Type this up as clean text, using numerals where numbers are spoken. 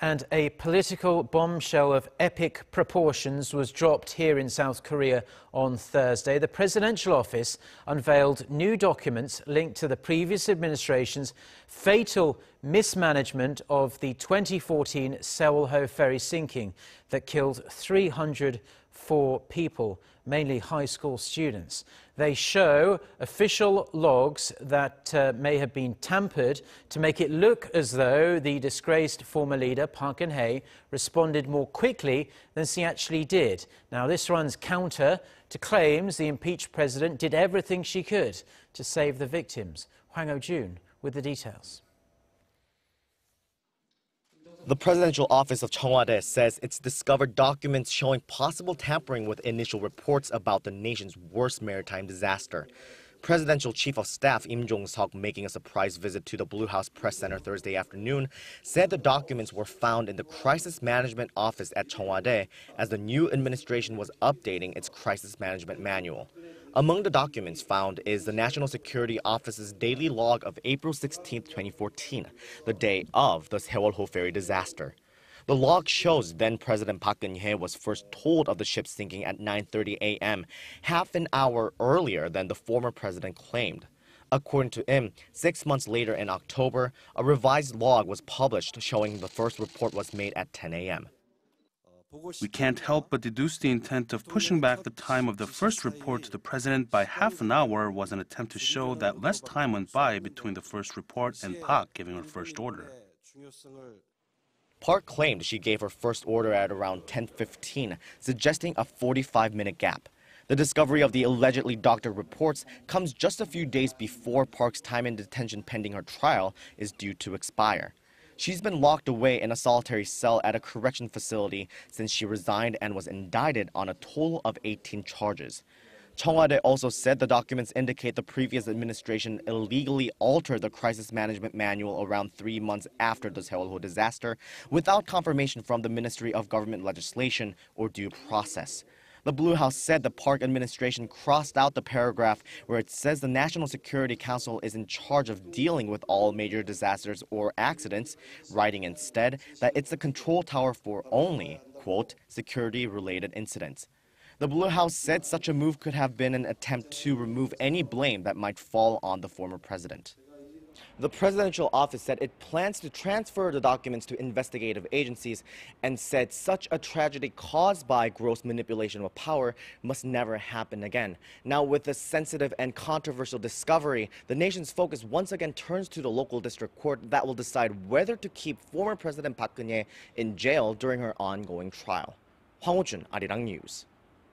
And a political bombshell of epic proportions was dropped here in South Korea on Thursday. The presidential office unveiled new documents linked to the previous administration's fatal mismanagement of the 2014 Sewol-ho ferry sinking that killed 304 people, mainly high school students. They show official logs that may have been tampered to make it look as though the disgraced former leader, Park Geun-hye, responded more quickly than she actually did. Now, this runs counter to claims the impeached president did everything she could to save the victims. Hwang Hojun with the details. The presidential office of Cheong Wa Dae says it's discovered documents showing possible tampering with initial reports about the nation's worst maritime disaster. Presidential Chief of Staff Jong-seok, making a surprise visit to the Blue House Press Center Thursday afternoon, said the documents were found in the Crisis Management Office at Cheong Wa Dae as the new administration was updating its crisis management manual. Among the documents found is the National Security Office's daily log of April 16, 2014, the day of the Sewol-ho ferry disaster. The log shows then-President Park Geun-hye was first told of the ship sinking at 9:30 a.m., half an hour earlier than the former president claimed. According to him, 6 months later in October, a revised log was published showing the first report was made at 10 a.m. We can't help but deduce the intent of pushing back the time of the first report to the president by half an hour was an attempt to show that less time went by between the first report and Park giving her first order. Park claimed she gave her first order at around 10:15, suggesting a 45-minute gap. The discovery of the allegedly doctored reports comes just a few days before Park's time in detention pending her trial is due to expire. She's been locked away in a solitary cell at a correction facility since she resigned and was indicted on a total of 18 charges. Cheong Wa Dae also said the documents indicate the previous administration illegally altered the crisis management manual around 3 months after the Sewol-ho disaster without confirmation from the Ministry of Government Legislation or due process. The Blue House said the Park administration crossed out the paragraph where it says the National Security Council is in charge of dealing with all major disasters or accidents, writing instead that it's the control tower for only, quote, security-related incidents. The Blue House said such a move could have been an attempt to remove any blame that might fall on the former president. The presidential office said it plans to transfer the documents to investigative agencies and said such a tragedy caused by gross manipulation of power must never happen again. Now, with this sensitive and controversial discovery, the nation's focus once again turns to the local district court that will decide whether to keep former President Park Geun-hye in jail during her ongoing trial. Hwang Hojun, Arirang News.